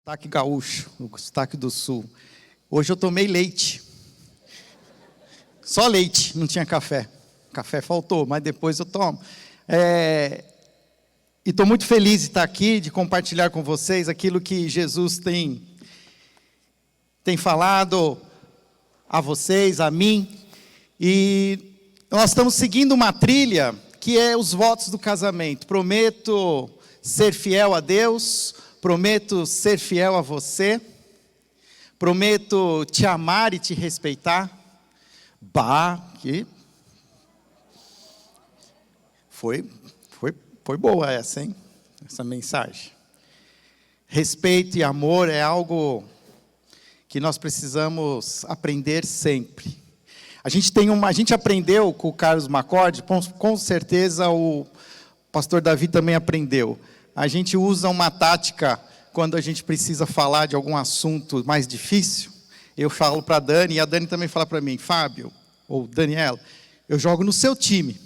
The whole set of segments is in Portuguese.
Sotaque gaúcho, o sotaque do sul. Hoje eu tomei leite. Só leite, não tinha café. Café faltou, mas depois eu tomo. E estou muito feliz de estar aqui, de compartilhar com vocês aquilo que Jesus tem falado a vocês, a mim. E nós estamos seguindo uma trilha que é os votos do casamento. Prometo ser fiel a Deus, prometo ser fiel a você, prometo te amar e te respeitar. Que foi boa essa, hein? Essa mensagem. Respeito e amor é algo que nós precisamos aprender sempre. A gente aprendeu com o Carlos Macorde, com certeza o pastor Davi também aprendeu. A gente usa uma tática quando a gente precisa falar de algum assunto mais difícil. Eu falo para a Dani, e a Dani também fala para mim, Fábio, ou Daniela, eu jogo no seu time.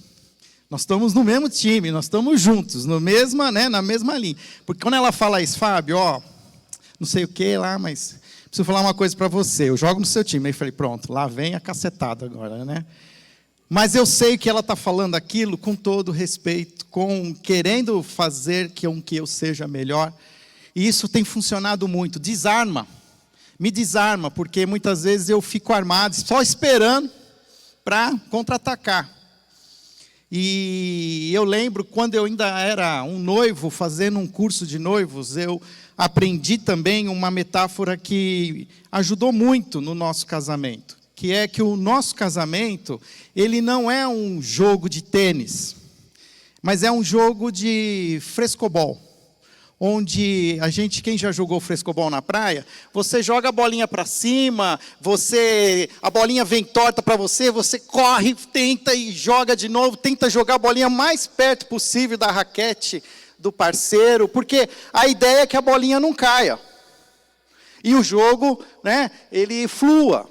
Nós estamos no mesmo time, nós estamos juntos, na mesma linha. Porque quando ela fala isso, Fábio, não sei o que lá, mas preciso falar uma coisa para você, eu jogo no seu time. Aí eu falei, pronto, lá vem a cacetada agora, né? Mas eu sei que ela está falando aquilo com todo respeito, querendo fazer com que eu seja melhor. E isso tem funcionado muito. Me desarma, porque muitas vezes eu fico armado, só esperando para contra-atacar. E eu lembro, quando eu ainda era um noivo, fazendo um curso de noivos, eu aprendi também uma metáfora que ajudou muito no nosso casamento, que é que o nosso casamento, ele não é um jogo de tênis, mas é um jogo de frescobol, onde quem já jogou frescobol na praia, você joga a bolinha para cima, a bolinha vem torta para você corre, tenta e joga de novo, tenta jogar a bolinha mais perto possível da raquete do parceiro, porque a ideia é que a bolinha não caia. E o jogo, ele flua.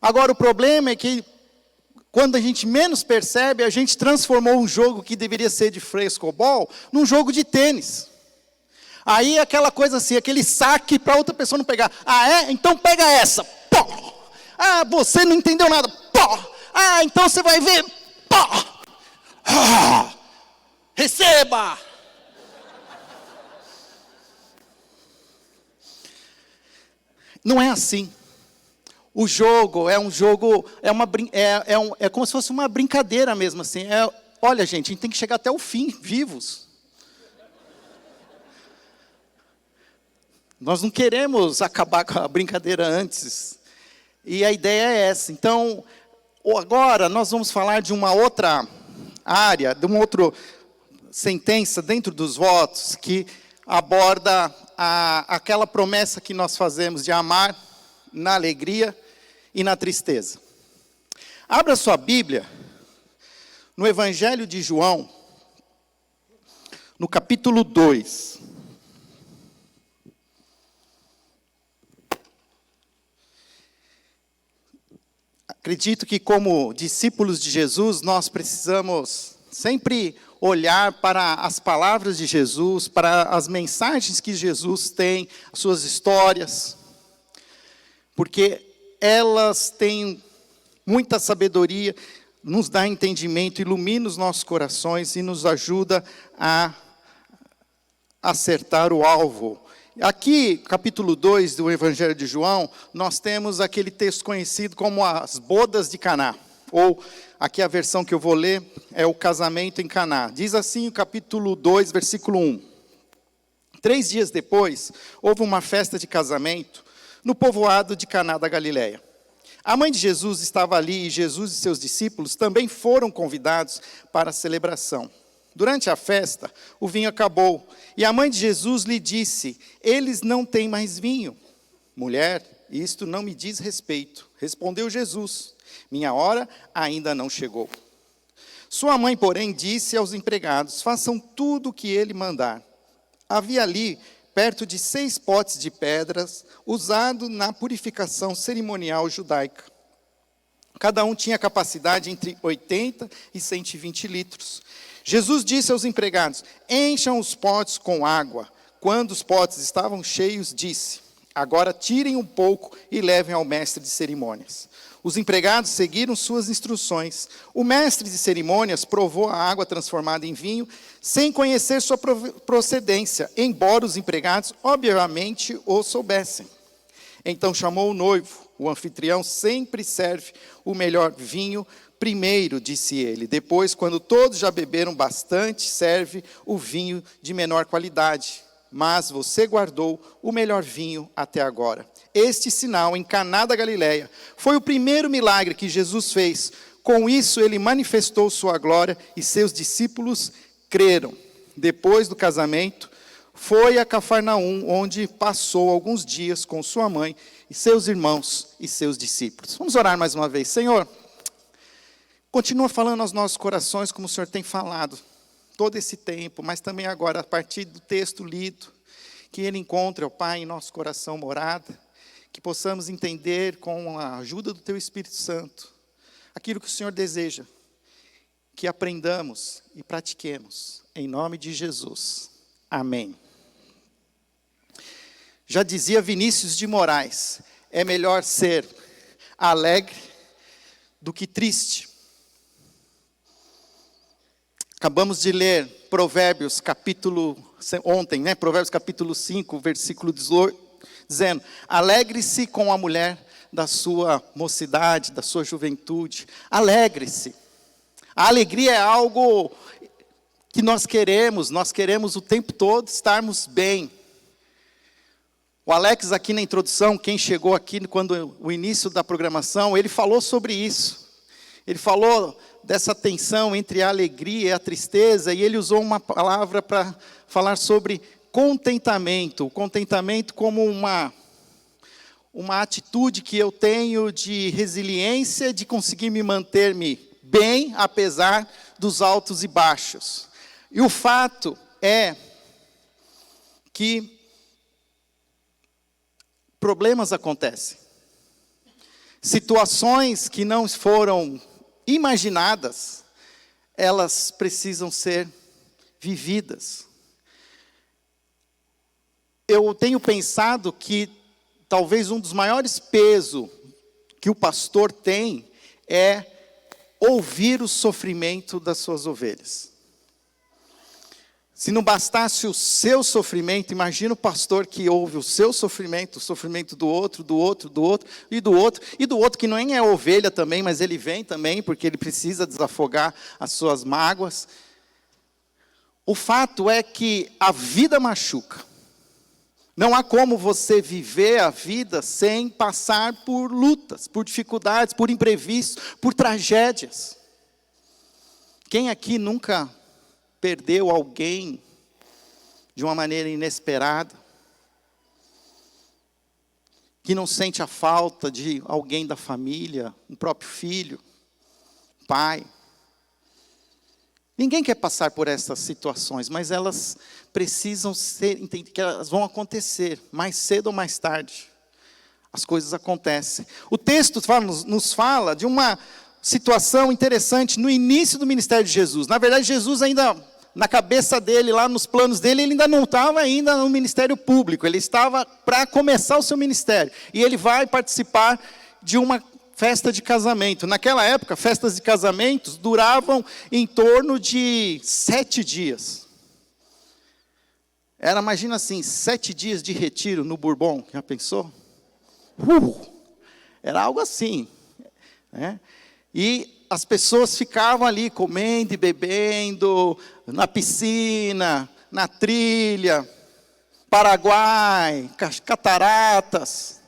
Agora, o problema é que, quando a gente menos percebe, a gente transformou um jogo que deveria ser de frescobol num jogo de tênis. Aí aquela coisa assim, aquele saque para outra pessoa não pegar. Então pega essa. Pô! Você não entendeu nada. Pô! Então você vai ver. Pô! Receba! Não é assim. O jogo é um jogo, é como se fosse uma brincadeira mesmo assim. Olha, gente, a gente tem que chegar até o fim, vivos. Nós não queremos acabar com a brincadeira antes. E a ideia é essa. Então, agora nós vamos falar de uma outra área, de uma outra sentença dentro dos votos, que aborda aquela promessa que nós fazemos de amar na alegria e na tristeza. Abra sua Bíblia no Evangelho de João, no capítulo 2. Acredito que, como discípulos de Jesus, nós precisamos sempre olhar para as palavras de Jesus, para as mensagens que Jesus tem, as suas histórias, porque elas têm muita sabedoria, nos dá entendimento, ilumina os nossos corações e nos ajuda a acertar o alvo. Aqui, capítulo 2 do Evangelho de João, nós temos aquele texto conhecido como as bodas de Caná, ou aqui a versão que eu vou ler é o casamento em Caná. Diz assim o capítulo 2, versículo 1. 3 dias depois, houve uma festa de casamento no povoado de Caná da Galileia. A mãe de Jesus estava ali e Jesus e seus discípulos também foram convidados para a celebração. Durante a festa, o vinho acabou, e a mãe de Jesus lhe disse, eles não têm mais vinho. Mulher, isto não me diz respeito. Respondeu Jesus, minha hora ainda não chegou. Sua mãe, porém, disse aos empregados, façam tudo o que ele mandar. Havia ali, perto de 6 potes de pedras, usado na purificação cerimonial judaica. Cada um tinha capacidade entre 80 e 120 litros. Jesus disse aos empregados, encham os potes com água. quando os potes estavam cheios, disse: agora tirem um pouco e levem ao mestre de cerimônias. Os empregados seguiram suas instruções. O mestre de cerimônias provou a água transformada em vinho, sem conhecer sua procedência, embora os empregados, obviamente, o soubessem. Então chamou o noivo. O anfitrião sempre serve o melhor vinho primeiro, disse ele. Depois, quando todos já beberam bastante, serve o vinho de menor qualidade. Mas você guardou o melhor vinho até agora. Este sinal em Caná da Galileia foi o primeiro milagre que Jesus fez. Com isso, ele manifestou sua glória e seus discípulos creram. Depois do casamento, foi a Cafarnaum, onde passou alguns dias com sua mãe e seus irmãos e seus discípulos. Vamos orar mais uma vez. Senhor, continua falando aos nossos corações como o Senhor tem falado todo esse tempo, mas também agora, a partir do texto lido, que ele encontre, ó Pai, em nosso coração morada, que possamos entender com a ajuda do Teu Espírito Santo aquilo que o Senhor deseja, que aprendamos e pratiquemos, em nome de Jesus. Amém. Já dizia Vinícius de Moraes, é melhor ser alegre do que triste. Acabamos de ler Provérbios capítulo 5, versículo 18, dizendo: alegre-se com a mulher da sua mocidade, da sua juventude. Alegre-se. A alegria é algo que nós queremos o tempo todo estarmos bem. O Alex aqui na introdução, quem chegou aqui quando o início da programação, ele falou sobre isso. Ele falou dessa tensão entre a alegria e a tristeza, e ele usou uma palavra para falar sobre contentamento. O contentamento como uma atitude que eu tenho de resiliência, de conseguir me manter-me bem, apesar dos altos e baixos. E o fato é que problemas acontecem. Situações que não foram imaginadas, elas precisam ser vividas. Eu tenho pensado que talvez um dos maiores pesos que o pastor tem é ouvir o sofrimento das suas ovelhas. Se não bastasse o seu sofrimento, imagina o pastor que ouve o seu sofrimento, o sofrimento do outro que nem é ovelha também, mas ele vem também, porque ele precisa desafogar as suas mágoas. O fato é que a vida machuca. Não há como você viver a vida sem passar por lutas, por dificuldades, por imprevistos, por tragédias. Quem aqui nunca perdeu alguém de uma maneira inesperada? Que não sente a falta de alguém da família, um próprio filho, pai? Ninguém quer passar por essas situações, mas elas precisam entender que elas vão acontecer, mais cedo ou mais tarde. As coisas acontecem. O texto nos fala de uma situação interessante no início do ministério de Jesus. Na verdade, Jesus ainda, na cabeça dele, lá nos planos dele, ele ainda não estava ainda no ministério público. Ele estava para começar o seu ministério. E ele vai participar de uma festa de casamento. Naquela época, festas de casamentos duravam em torno de 7 dias. Imagina assim, 7 dias de retiro no Bourbon, já pensou? Era algo assim, né? E as pessoas ficavam ali comendo e bebendo, na piscina, na trilha, Paraguai, cataratas.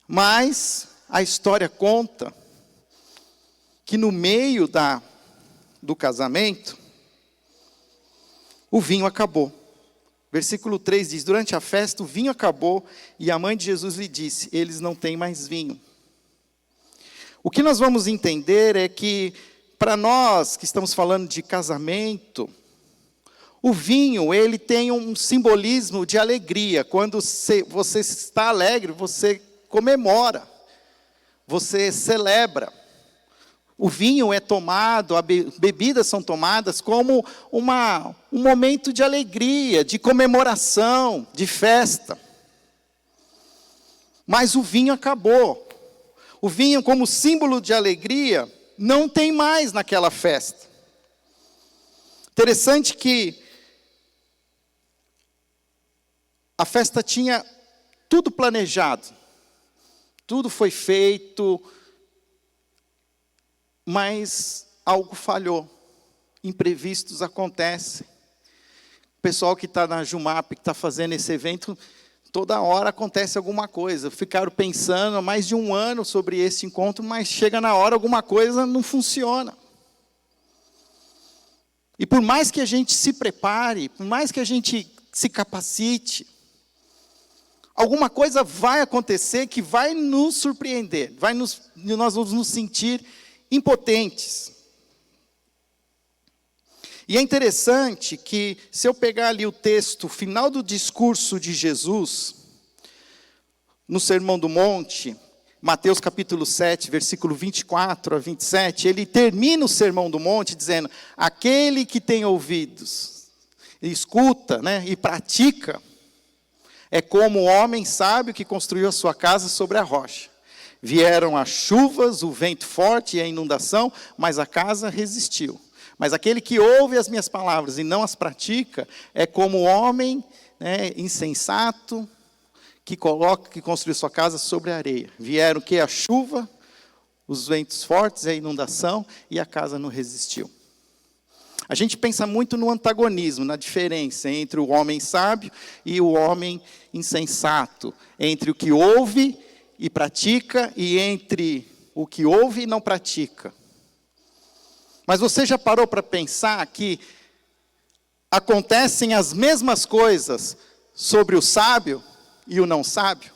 Mas a história conta que no meio do casamento, o vinho acabou. Versículo 3 diz: durante a festa o vinho acabou e a mãe de Jesus lhe disse: eles não têm mais vinho. O que nós vamos entender é que, para nós que estamos falando de casamento, o vinho, ele tem um simbolismo de alegria. Quando você está alegre, você comemora, você celebra. O vinho é tomado, as bebidas são tomadas como um momento de alegria, de comemoração, de festa. Mas o vinho acabou. O vinho, como símbolo de alegria, não tem mais naquela festa. Interessante que a festa tinha tudo planejado, tudo foi feito, mas algo falhou, imprevistos acontecem. O pessoal que está na Jumap, que está fazendo esse evento, toda hora acontece alguma coisa. Ficaram pensando há mais de um ano sobre esse encontro, mas chega na hora, alguma coisa não funciona. E por mais que a gente se prepare, por mais que a gente se capacite, alguma coisa vai acontecer que vai nos surpreender, nós vamos nos sentir impotentes. E é interessante que, se eu pegar ali o texto, final do discurso de Jesus, no Sermão do Monte, Mateus capítulo 7, versículo 24 a 27, ele termina o Sermão do Monte dizendo: aquele que tem ouvidos, escuta, e pratica, é como o homem sábio que construiu a sua casa sobre a rocha. Vieram as chuvas, o vento forte e a inundação, mas a casa resistiu. Mas aquele que ouve as minhas palavras e não as pratica, é como o homem insensato que construiu sua casa sobre a areia. Vieram o quê? A chuva, os ventos fortes e a inundação, e a casa não resistiu. A gente pensa muito no antagonismo, na diferença entre o homem sábio e o homem insensato, entre o que ouve e pratica, e entre o que ouve e não pratica. Mas você já parou para pensar que acontecem as mesmas coisas sobre o sábio e o não sábio?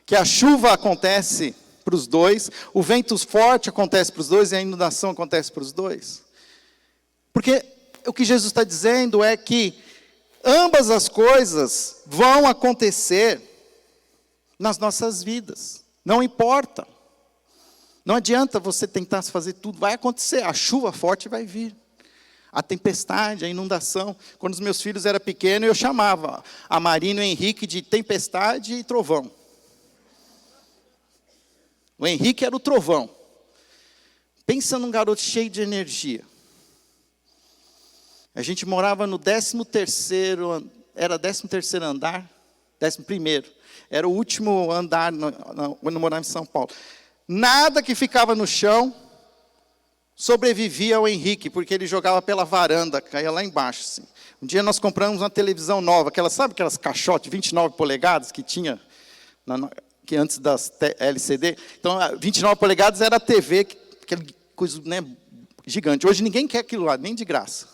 Que a chuva acontece para os dois, o vento forte acontece para os dois e a inundação acontece para os dois. Porque o que Jesus está dizendo é que ambas as coisas vão acontecer nas nossas vidas. Não importa. Não adianta você tentar fazer tudo. Vai acontecer. A chuva forte vai vir. A tempestade, a inundação. Quando os meus filhos eram pequenos, eu chamava a Marina e o Henrique de tempestade e trovão. O Henrique era o trovão. Pensa num garoto cheio de energia. A gente morava no 13º, era 13º andar, 11º. Era o último andar quando eu morava em São Paulo. Nada que ficava no chão sobrevivia ao Henrique, porque ele jogava pela varanda, caía lá embaixo. Assim. Um dia nós compramos uma televisão nova, sabe aquelas caixotes 29 polegadas que tinha, que antes das LCD? Então, 29 polegadas era a TV, aquela coisa gigante. Hoje ninguém quer aquilo lá, nem de graça.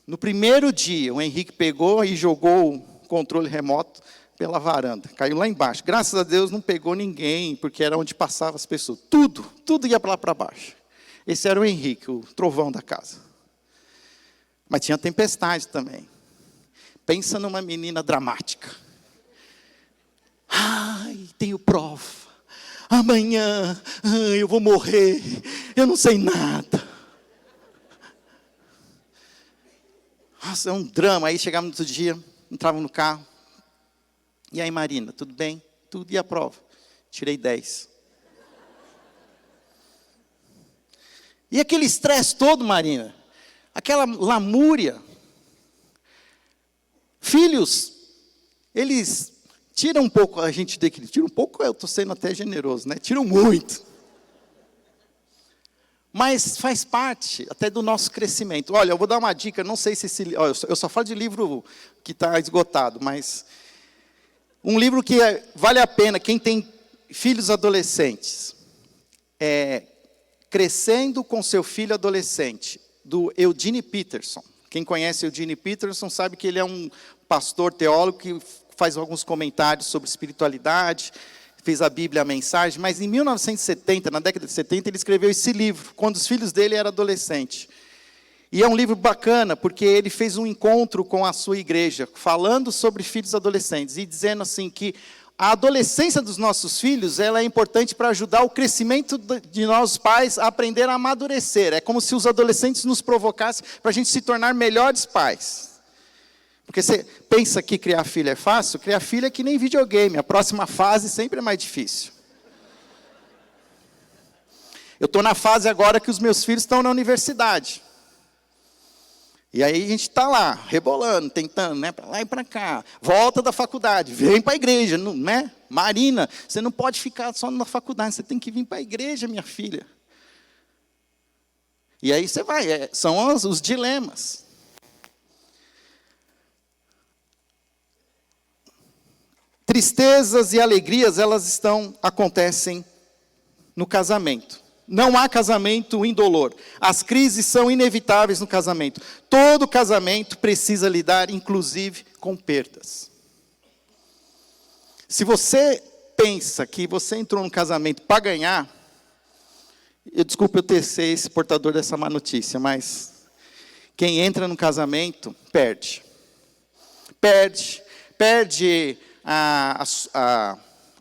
No primeiro dia, o Henrique pegou e jogou o controle remoto pela varanda. Caiu lá embaixo. Graças a Deus não pegou ninguém, porque era onde passavam as pessoas. Tudo ia lá para baixo. Esse era o Henrique, o trovão da casa. Mas tinha tempestade também. Pensa numa menina dramática. Ai, tenho prova. Amanhã eu vou morrer. Eu não sei nada. Nossa, é um drama. Aí chegava no outro dia, entrava no carro. E aí, Marina, tudo bem? Tudo. E a prova? Tirei 10. E aquele estresse todo, Marina? Aquela lamúria? Filhos, eles tiram um pouco a gente do equilíbrio. Tiram um pouco, eu estou sendo até generoso, Tiram muito. Mas faz parte até do nosso crescimento. Olha, eu vou dar uma dica, não sei se eu só falo de livro que está esgotado, mas um livro que vale a pena, quem tem filhos adolescentes, Crescendo com seu filho adolescente, do Eugene Peterson. Quem conhece Eugene Peterson sabe que ele é um pastor teólogo que faz alguns comentários sobre espiritualidade, fez a Bíblia, a mensagem, mas em 1970, na década de 70, ele escreveu esse livro, quando os filhos dele eram adolescentes. E é um livro bacana, porque ele fez um encontro com a sua igreja, falando sobre filhos adolescentes, e dizendo assim que a adolescência dos nossos filhos, ela é importante para ajudar o crescimento de nós pais a aprender a amadurecer. É como se os adolescentes nos provocassem para a gente se tornar melhores pais. Porque você pensa que criar filho é fácil? Criar filho é que nem videogame. A próxima fase sempre é mais difícil. Eu estou na fase agora que os meus filhos estão na universidade. E aí a gente está lá, rebolando, tentando, né, para lá e para cá. Volta da faculdade, vem para a igreja, né? Marina, você não pode ficar só na faculdade, você tem que vir para a igreja, minha filha. E aí você vai, são os dilemas. Tristezas e alegrias, elas acontecem no casamento. Não há casamento indolor. As crises são inevitáveis no casamento. Todo casamento precisa lidar, inclusive, com perdas. Se você pensa que você entrou no casamento para ganhar, desculpe eu ter ser esse portador dessa má notícia, mas quem entra no casamento, perde. Perde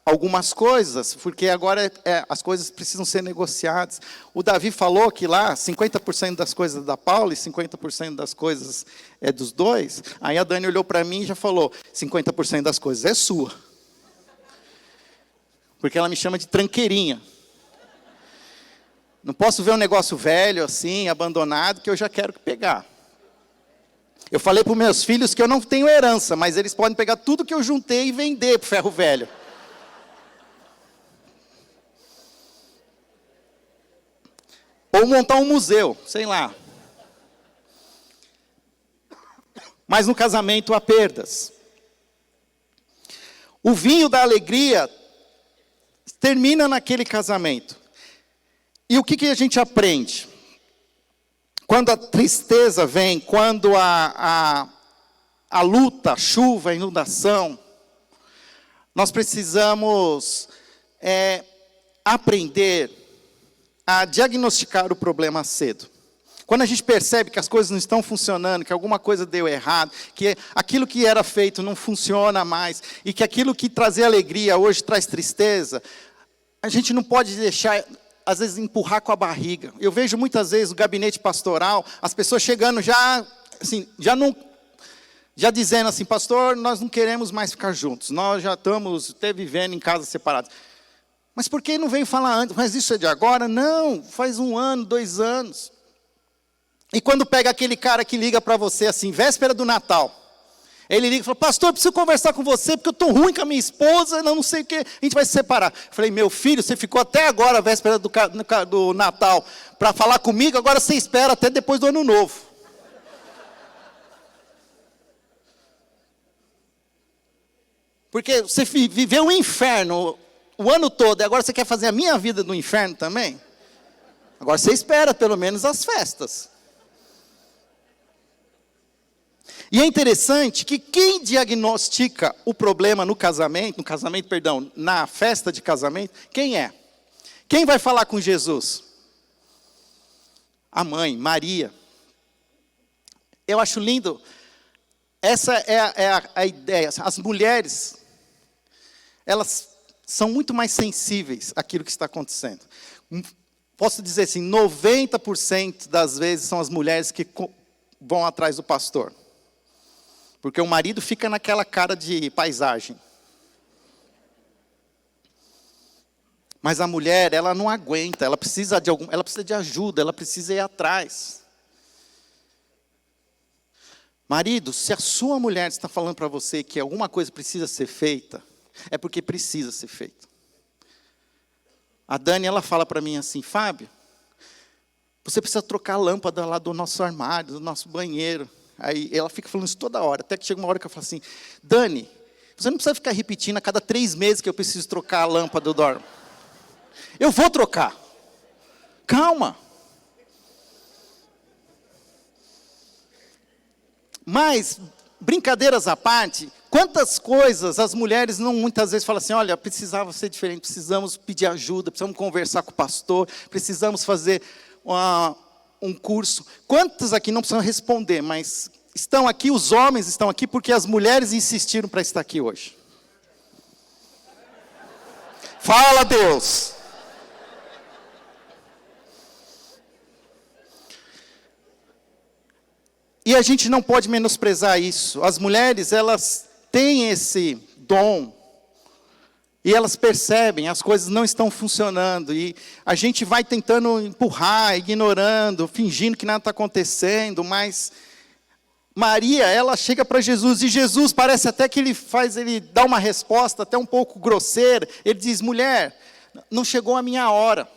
algumas coisas, porque agora as coisas precisam ser negociadas. O Davi falou que lá, 50% das coisas é da Paula e 50% das coisas é dos dois. Aí a Dani olhou para mim e já falou, 50% das coisas é sua. Porque ela me chama de tranqueirinha. Não posso ver um negócio velho assim, abandonado, que eu já quero pegar. Eu falei para os meus filhos que eu não tenho herança, mas eles podem pegar tudo que eu juntei e vender para o ferro velho. Ou montar um museu, sei lá. Mas no casamento há perdas. O vinho da alegria termina naquele casamento. E o que a gente aprende? Quando a tristeza vem, quando a luta, a chuva, a inundação, nós precisamos aprender a diagnosticar o problema cedo. Quando a gente percebe que as coisas não estão funcionando, que alguma coisa deu errado, que aquilo que era feito não funciona mais, e que aquilo que trazia alegria hoje traz tristeza, a gente não pode deixar, às vezes, empurrar com a barriga. Eu vejo muitas vezes o gabinete pastoral, as pessoas chegando já dizendo assim, pastor, nós não queremos mais ficar juntos, nós já estamos até vivendo em casas separadas. Mas por que não veio falar antes? Mas isso é de agora? Não, faz 1 ano, 2 anos. E quando pega aquele cara que liga para você assim, véspera do Natal, ele liga e fala, pastor, eu preciso conversar com você, porque eu estou ruim com a minha esposa, não sei o que, a gente vai se separar. Eu falei, meu filho, você ficou até agora, véspera do Natal, para falar comigo, agora você espera até depois do Ano Novo. Porque você viveu um inferno o ano todo, e agora você quer fazer a minha vida no inferno também? Agora você espera pelo menos as festas. E é interessante que quem diagnostica o problema na festa de casamento, quem é? Quem vai falar com Jesus? A mãe, Maria. Eu acho lindo, essa é a ideia. As mulheres, elas são muito mais sensíveis àquilo que está acontecendo. Posso dizer assim, 90% das vezes são as mulheres que vão atrás do pastor. Porque o marido fica naquela cara de paisagem. Mas a mulher, ela não aguenta, ela precisa de ajuda, ela precisa ir atrás. Marido, se a sua mulher está falando para você que alguma coisa precisa ser feita, é porque precisa ser feito. A Dani, ela fala para mim assim, Fábio, você precisa trocar a lâmpada lá do nosso armário, do nosso banheiro. Aí ela fica falando isso toda hora, até que chega uma hora que eu falo assim, Dani, você não precisa ficar repetindo a cada 3 meses que eu preciso trocar a lâmpada do armário. Eu vou trocar. Calma. Mas, brincadeiras à parte, quantas coisas as mulheres não muitas vezes falam assim, olha, precisava ser diferente, precisamos pedir ajuda, precisamos conversar com o pastor, precisamos fazer um curso. Quantas aqui não precisam responder, mas estão aqui, os homens estão aqui porque as mulheres insistiram para estar aqui hoje. Fala, Deus. E a gente não pode menosprezar isso. As mulheres, elas têm esse dom. E elas percebem, as coisas não estão funcionando. E a gente vai tentando empurrar, ignorando, fingindo que nada está acontecendo. Mas Maria, ela chega para Jesus. E Jesus parece até que ele dá uma resposta até um pouco grosseira. Ele diz, mulher, não chegou a minha hora.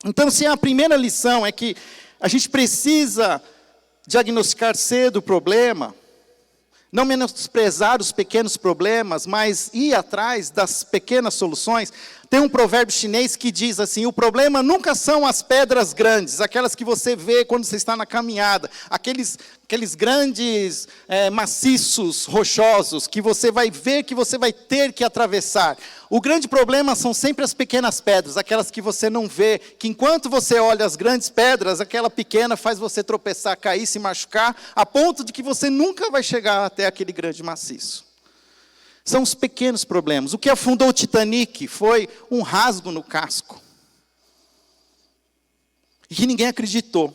Então, se a primeira lição é que a gente precisa diagnosticar cedo o problema, não menosprezar os pequenos problemas, mas ir atrás das pequenas soluções. Tem um provérbio chinês que diz assim, o problema nunca são as pedras grandes, aquelas que você vê quando você está na caminhada, aqueles grandes maciços rochosos, que você vai ver que você vai ter que atravessar. O grande problema são sempre as pequenas pedras, aquelas que você não vê, que enquanto você olha as grandes pedras, aquela pequena faz você tropeçar, cair, se machucar, a ponto de que você nunca vai chegar até aquele grande maciço. São os pequenos problemas. O que afundou o Titanic foi um rasgo no casco. E que ninguém acreditou.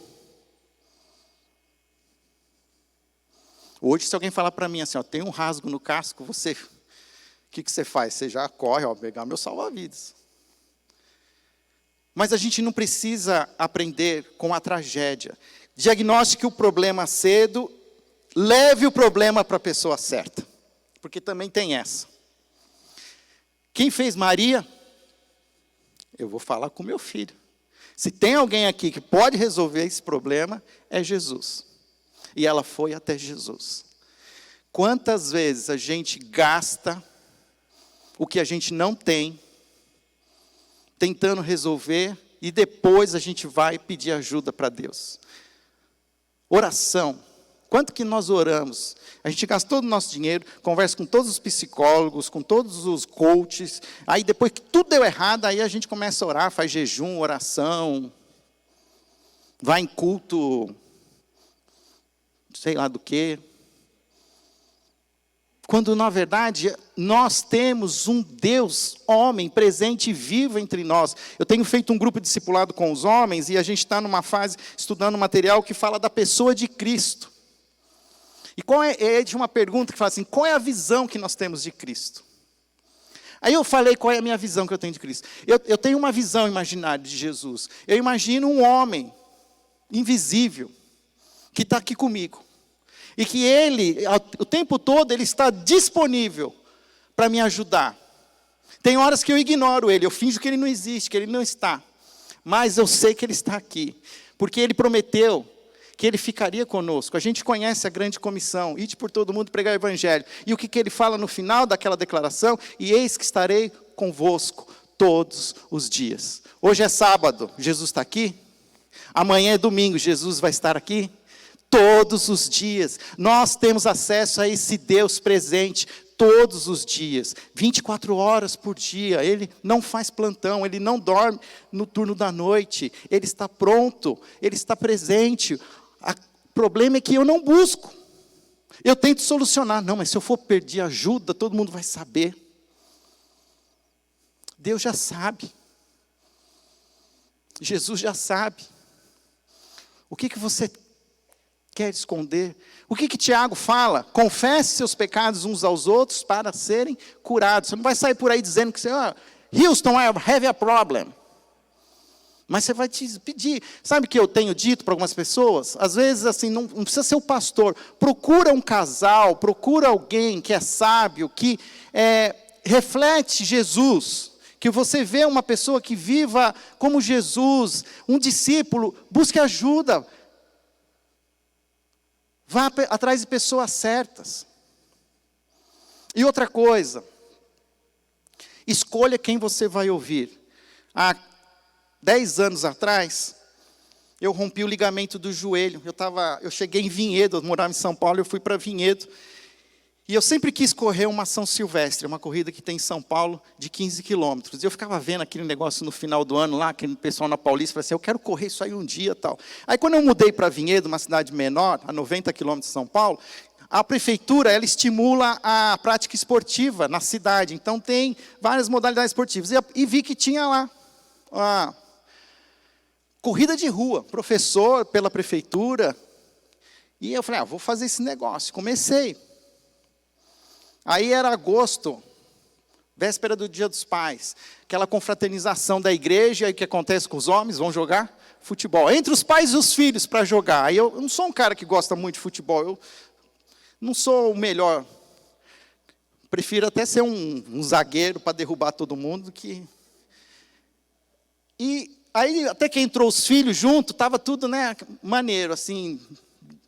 Hoje, se alguém falar para mim assim, ó, tem um rasgo no casco, o que você faz? Você já corre, ó, pegar meu salva-vidas. Mas a gente não precisa aprender com a tragédia. Diagnostique o problema cedo, leve o problema para a pessoa certa. Porque também tem essa. Quem fez Maria? Eu vou falar com meu filho. Se tem alguém aqui que pode resolver esse problema, é Jesus. E ela foi até Jesus. Quantas vezes a gente gasta o que a gente não tem, tentando resolver, e depois a gente vai pedir ajuda para Deus. Oração. Quanto que nós oramos? A gente gasta todo o nosso dinheiro, conversa com todos os psicólogos, com todos os coaches, aí depois que tudo deu errado, aí a gente começa a orar, faz jejum, oração, vai em culto, sei lá do quê. Quando, na verdade, nós temos um Deus, homem, presente e vivo entre nós. Eu tenho feito um grupo de discipulado com os homens, e a gente está numa fase, estudando um material que fala da pessoa de Cristo. E qual é de uma pergunta que fala assim, qual é a visão que nós temos de Cristo? Aí eu falei, qual é a minha visão que eu tenho de Cristo? Eu tenho uma visão imaginária de Jesus. Eu imagino um homem invisível, que está aqui comigo. E que ele, o tempo todo, ele está disponível para me ajudar. Tem horas que eu ignoro ele, eu finjo que ele não existe, que ele não está. Mas eu sei que ele está aqui. Porque ele prometeu que ele ficaria conosco. A gente conhece a grande comissão, ide por todo mundo pregar o evangelho. E o que ele fala no final daquela declaração? E eis que estarei convosco todos os dias. Hoje é sábado, Jesus está aqui. Amanhã é domingo, Jesus vai estar aqui. Todos os dias. Nós temos acesso a esse Deus presente todos os dias. 24 horas por dia. Ele não faz plantão, ele não dorme no turno da noite. Ele está pronto, ele está presente. O problema é que eu não busco. Eu tento solucionar. Não, mas se eu for pedir ajuda, todo mundo vai saber. Deus já sabe. Jesus já sabe. O que você quer esconder? O que Tiago fala? Confesse seus pecados uns aos outros para serem curados. Você não vai sair por aí dizendo que você, Houston, I have a problem. Mas você vai te pedir. Sabe o que eu tenho dito para algumas pessoas? Às vezes, assim, não precisa ser o pastor. Procura um casal, procura alguém que é sábio, que reflete Jesus. Que você vê uma pessoa que viva como Jesus, um discípulo, busque ajuda. Vá atrás de pessoas certas. E outra coisa, escolha quem você vai ouvir. Há 10 anos atrás, eu rompi o ligamento do joelho. Eu cheguei em Vinhedo, eu morava em São Paulo, eu fui para Vinhedo. E eu sempre quis correr uma São Silvestre, uma corrida que tem em São Paulo de 15 quilômetros. E eu ficava vendo aquele negócio no final do ano lá, aquele pessoal na Paulista, falei assim, eu quero correr isso aí um dia e tal. Aí quando eu mudei para Vinhedo, uma cidade menor, a 90 quilômetros de São Paulo, A prefeitura, ela estimula a prática esportiva na cidade. Então, tem várias modalidades esportivas. E vi que tinha lá a corrida de rua, professor pela prefeitura. E eu falei, vou fazer esse negócio. Comecei. Aí era agosto, véspera do Dia dos Pais. Aquela confraternização da igreja, aí o que acontece com os homens? Vão jogar futebol. Entre os pais e os filhos para jogar. Aí eu não sou um cara que gosta muito de futebol. Eu não sou o melhor. Prefiro até ser um zagueiro para derrubar todo mundo. E aí, até que entrou os filhos junto, estava tudo, né, maneiro, assim,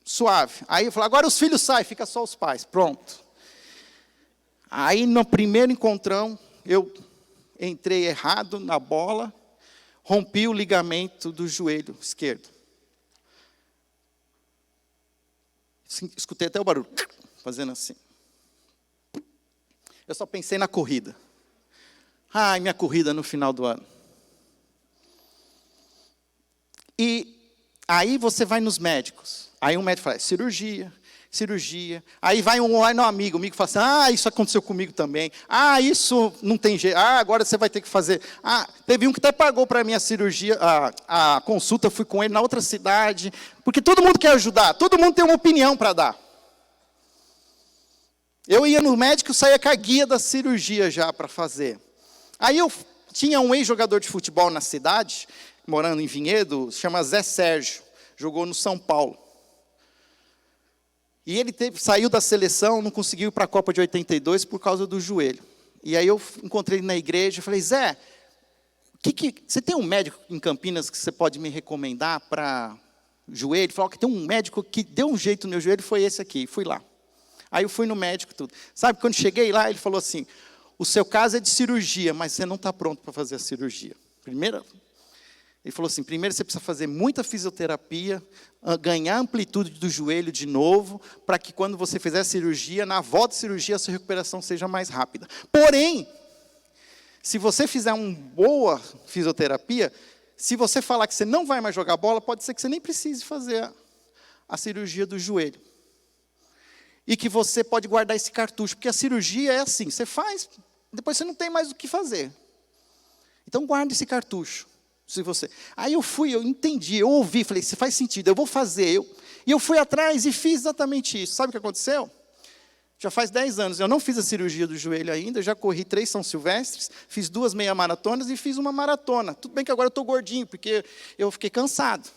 suave. Aí eu falei, agora os filhos saem, fica só os pais. Pronto. Aí, no primeiro encontrão, eu entrei errado na bola, rompi o ligamento do joelho esquerdo. Escutei até o barulho, fazendo assim. Eu só pensei na corrida. Ai, minha corrida no final do ano. E aí você vai nos médicos. Aí um médico fala, cirurgia. Aí vai um amigo, o amigo fala assim, isso aconteceu comigo também. Isso não tem jeito. Agora você vai ter que fazer. Teve um que até pagou para mim a cirurgia, a consulta, fui com ele na outra cidade. Porque todo mundo quer ajudar, todo mundo tem uma opinião para dar. Eu ia no médico e saía com a guia da cirurgia já para fazer. Aí eu tinha um ex-jogador de futebol na cidade, morando em Vinhedo, se chama Zé Sérgio, jogou no São Paulo. E ele saiu da seleção, não conseguiu ir para a Copa de 82 por causa do joelho. E aí eu encontrei ele na igreja e falei, Zé, você tem um médico em Campinas que você pode me recomendar para joelho? Ele falou que tem um médico que deu um jeito no meu joelho, foi esse aqui. Fui lá. Aí eu fui no médico, tudo. Sabe, quando cheguei lá, ele falou assim, o seu caso é de cirurgia, mas você não está pronto para fazer a cirurgia. Ele falou assim, primeiro você precisa fazer muita fisioterapia, ganhar amplitude do joelho de novo, para que quando você fizer a cirurgia, na volta de cirurgia, a sua recuperação seja mais rápida. Porém, se você fizer uma boa fisioterapia, se você falar que você não vai mais jogar bola, pode ser que você nem precise fazer a cirurgia do joelho. E que você pode guardar esse cartucho, porque a cirurgia é assim, você faz, depois você não tem mais o que fazer. Então guarda esse cartucho. Aí eu entendi, eu ouvi, falei, se faz sentido, eu vou fazer. E eu fui atrás e fiz exatamente isso. Sabe o que aconteceu? Já faz 10 anos, eu não fiz a cirurgia do joelho ainda, eu já corri 3 São Silvestres, fiz 2 meia maratonas e fiz uma maratona. Tudo bem que agora eu estou gordinho, porque eu fiquei cansado.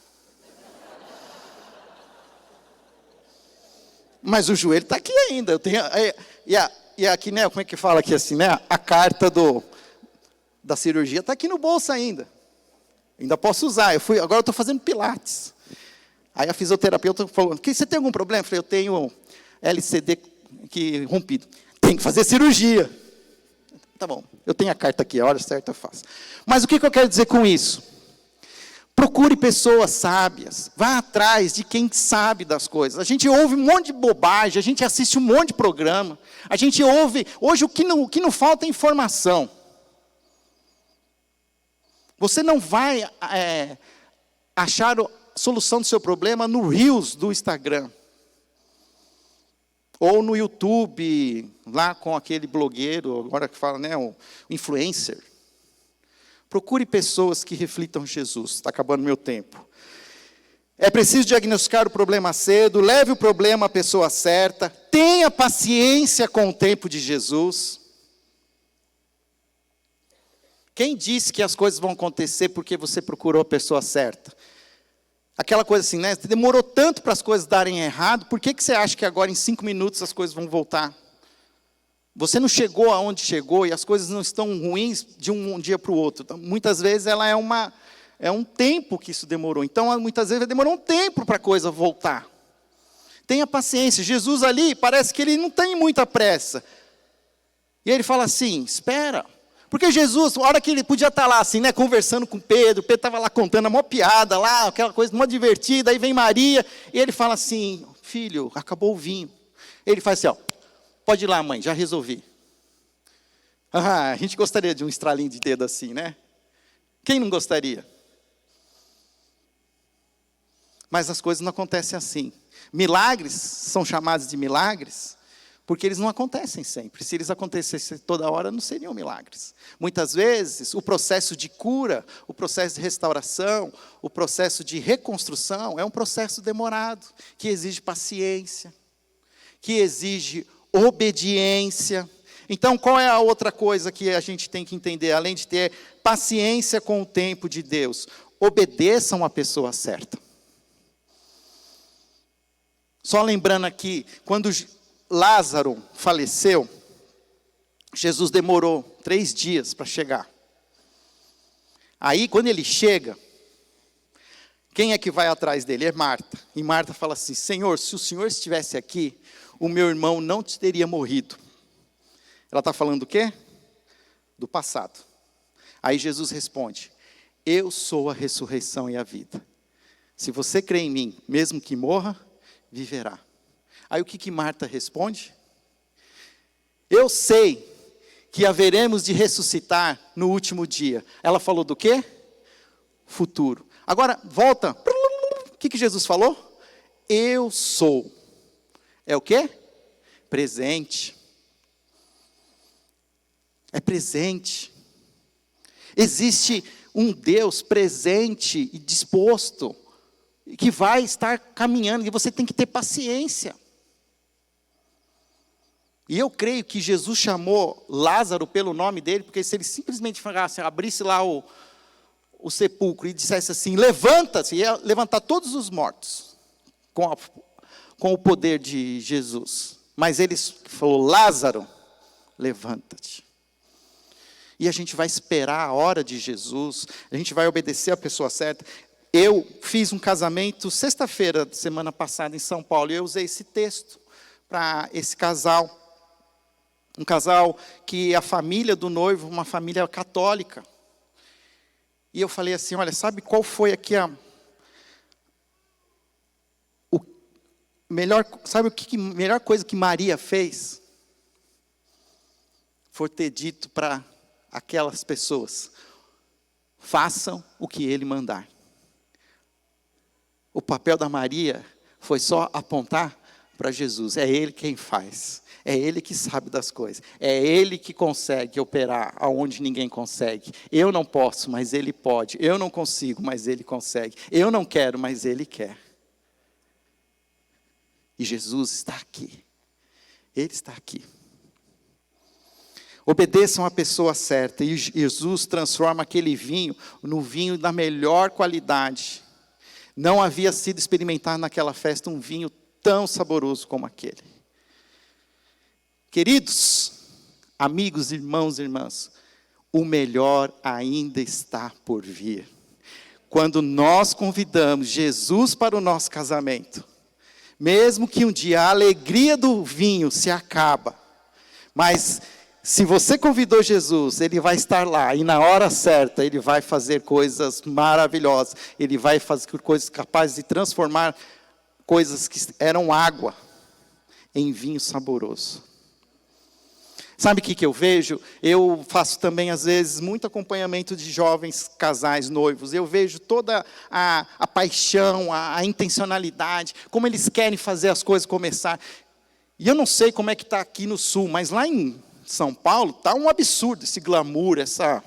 Mas o joelho está aqui ainda. Eu tenho, e aqui, né, como é que fala aqui assim, né? A carta da cirurgia está aqui no bolso ainda. Ainda posso usar. Agora eu estou fazendo pilates. Aí a fisioterapeuta falou, você tem algum problema? Eu falei, eu tenho LCD rompido. Tem que fazer cirurgia. Tá bom, eu tenho a carta aqui, a hora certa eu faço. Mas o que eu quero dizer com isso? Procure pessoas sábias. Vá atrás de quem sabe das coisas. A gente ouve um monte de bobagem, a gente assiste um monte de programa. A gente ouve... Hoje o que não falta é informação. Você não vai achar a solução do seu problema no Reels do Instagram. Ou no YouTube, lá com aquele blogueiro, agora que fala, né, o influencer. Procure pessoas que reflitam Jesus. Está acabando meu tempo. É preciso diagnosticar o problema cedo, leve o problema à pessoa certa, tenha paciência com o tempo de Jesus. Quem disse que as coisas vão acontecer porque você procurou a pessoa certa? Aquela coisa assim, né? Você demorou tanto para as coisas darem errado, por que você acha que agora em 5 minutos as coisas vão voltar? Você não chegou aonde chegou e as coisas não estão ruins de um dia para o outro. Então, muitas vezes ela é um tempo que isso demorou. Então, muitas vezes demorou um tempo para a coisa voltar. Tenha paciência. Jesus ali, parece que ele não tem muita pressa. E ele fala assim, espera. Porque Jesus, a hora que ele podia estar lá assim, né, conversando com Pedro estava lá contando a maior piada, lá, aquela coisa mó divertida, aí vem Maria, e ele fala assim, filho, acabou o vinho. Ele faz assim, pode ir lá, mãe, já resolvi. A gente gostaria de um estralinho de dedo assim, né? Quem não gostaria? Mas as coisas não acontecem assim. Milagres são chamados de milagres porque eles não acontecem sempre. Se eles acontecessem toda hora, não seriam milagres. Muitas vezes, o processo de cura, o processo de restauração, o processo de reconstrução é um processo demorado, que exige paciência, que exige obediência. Então, qual é a outra coisa que a gente tem que entender, além de ter paciência com o tempo de Deus? Obedeçam a pessoa certa. Só lembrando aqui, quando Lázaro faleceu, Jesus demorou 3 dias para chegar. Aí, quando ele chega, quem é que vai atrás dele? É Marta. E Marta fala assim: Senhor, se o Senhor estivesse aqui, o meu irmão não teria morrido. Ela está falando do quê? Do passado. Aí Jesus responde: eu sou a ressurreição e a vida. Se você crê em mim, mesmo que morra, viverá. Aí o que Marta responde? Eu sei que haveremos de ressuscitar no último dia. Ela falou do quê? Futuro. Agora, volta. O que Jesus falou? Eu sou. É o quê? Presente. É presente. Existe um Deus presente e disposto, que vai estar caminhando, e você tem que ter paciência. E eu creio que Jesus chamou Lázaro pelo nome dele, porque se ele simplesmente falasse, abrisse lá o sepulcro e dissesse assim: levanta-se, ia levantar todos os mortos, com o poder de Jesus. Mas ele falou: Lázaro, levanta-te. E a gente vai esperar a hora de Jesus, a gente vai obedecer a pessoa certa. Eu fiz um casamento sexta-feira, semana passada, em São Paulo, e eu usei esse texto para esse casal. Um casal que a família do noivo, uma família católica. E eu falei assim: olha, sabe qual foi aqui melhor coisa que Maria fez? Foi ter dito para aquelas pessoas: façam o que ele mandar. O papel da Maria foi só apontar para Jesus. É ele quem faz. É ele que sabe das coisas. É ele que consegue operar aonde ninguém consegue. Eu não posso, mas ele pode. Eu não consigo, mas ele consegue. Eu não quero, mas ele quer. E Jesus está aqui. Ele está aqui. Obedeçam a pessoa certa. E Jesus transforma aquele vinho no vinho da melhor qualidade. Não havia sido experimentado naquela festa um vinho tão saboroso como aquele. Queridos, amigos, irmãos e irmãs, o melhor ainda está por vir. Quando nós convidamos Jesus para o nosso casamento, mesmo que um dia a alegria do vinho se acaba, mas se você convidou Jesus, Ele vai estar lá, e na hora certa, Ele vai fazer coisas maravilhosas, Ele vai fazer coisas capazes de transformar coisas que eram água em vinho saboroso. Sabe o que eu vejo? Eu faço também, às vezes, muito acompanhamento de jovens casais, noivos. Eu vejo toda a paixão, a intencionalidade, como eles querem fazer as coisas começar. E eu não sei como é que está aqui no Sul, mas lá em São Paulo está um absurdo esse glamour, essa...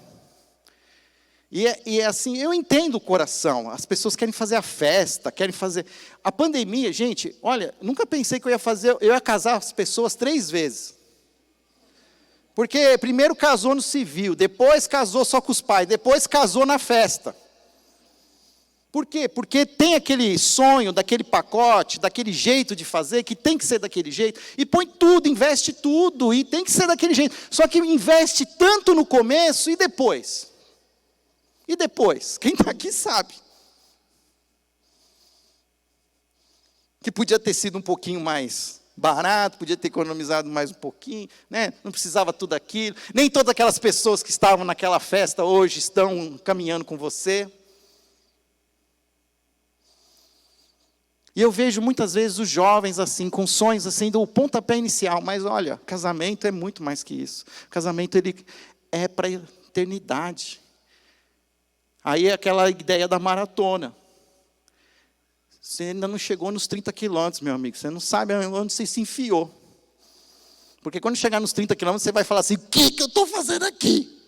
E assim, eu entendo o coração. As pessoas querem fazer a festa, querem fazer... A pandemia, gente, olha, nunca pensei que eu ia casar as pessoas 3 vezes. Porque primeiro casou no civil, depois casou só com os pais, depois casou na festa. Por quê? Porque tem aquele sonho, daquele pacote, daquele jeito de fazer, que tem que ser daquele jeito, e põe tudo, investe tudo, e tem que ser daquele jeito. Só que investe tanto no começo e depois. E depois? Quem está aqui sabe. Que podia ter sido um pouquinho mais barato, podia ter economizado mais um pouquinho, né? Não precisava tudo aquilo. Nem todas aquelas pessoas que estavam naquela festa hoje estão caminhando com você. E eu vejo muitas vezes os jovens assim, com sonhos assim, do pontapé inicial. Mas olha, casamento é muito mais que isso. Casamento ele é para a eternidade. Aí é aquela ideia da maratona. Você ainda não chegou nos 30 quilômetros, meu amigo. Você não sabe onde você se enfiou. Porque quando chegar nos 30 quilômetros, você vai falar assim, o que eu estou fazendo aqui?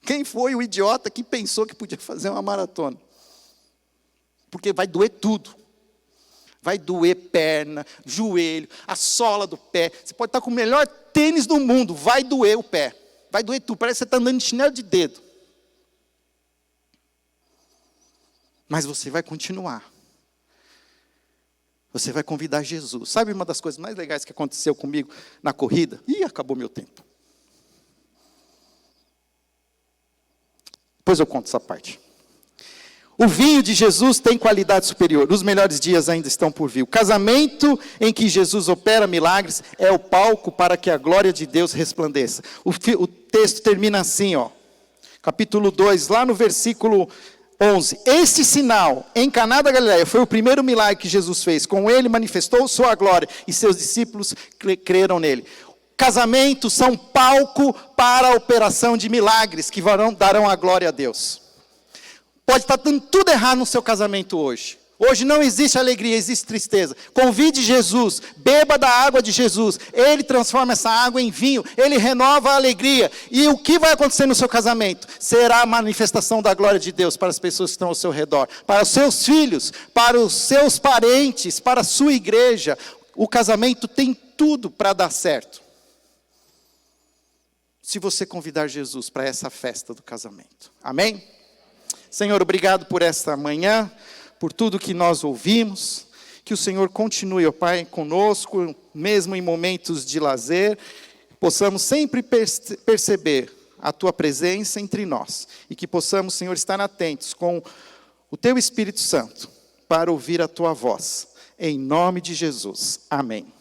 Quem foi o idiota que pensou que podia fazer uma maratona? Porque vai doer tudo. Vai doer perna, joelho, a sola do pé. Você pode estar com o melhor tênis do mundo, vai doer o pé. Vai doer tudo, parece que você está andando de chinelo de dedo. Mas você vai continuar. Você vai convidar Jesus. Sabe uma das coisas mais legais que aconteceu comigo na corrida? Ih, acabou meu tempo. Depois eu conto essa parte. O vinho de Jesus tem qualidade superior. Os melhores dias ainda estão por vir. O casamento em que Jesus opera milagres é o palco para que a glória de Deus resplandeça. O texto termina assim, ó. Capítulo 2, lá no versículo 11. Este sinal em Caná da Galileia foi o primeiro milagre que Jesus fez. Com ele manifestou sua glória e seus discípulos creram nele. Casamentos são palco para a operação de milagres que darão a glória a Deus. Pode estar dando tudo errado no seu casamento hoje. Hoje não existe alegria, existe tristeza. Convide Jesus, beba da água de Jesus. Ele transforma essa água em vinho, ele renova a alegria. E o que vai acontecer no seu casamento? Será a manifestação da glória de Deus para as pessoas que estão ao seu redor, para os seus filhos, para os seus parentes, para a sua igreja. O casamento tem tudo para dar certo. Se você convidar Jesus para essa festa do casamento. Amém? Senhor, obrigado por esta manhã, por tudo que nós ouvimos. Que o Senhor continue, ó Pai, conosco, mesmo em momentos de lazer. Possamos sempre perceber a Tua presença entre nós. E que possamos, Senhor, estar atentos com o Teu Espírito Santo para ouvir a Tua voz. Em nome de Jesus. Amém.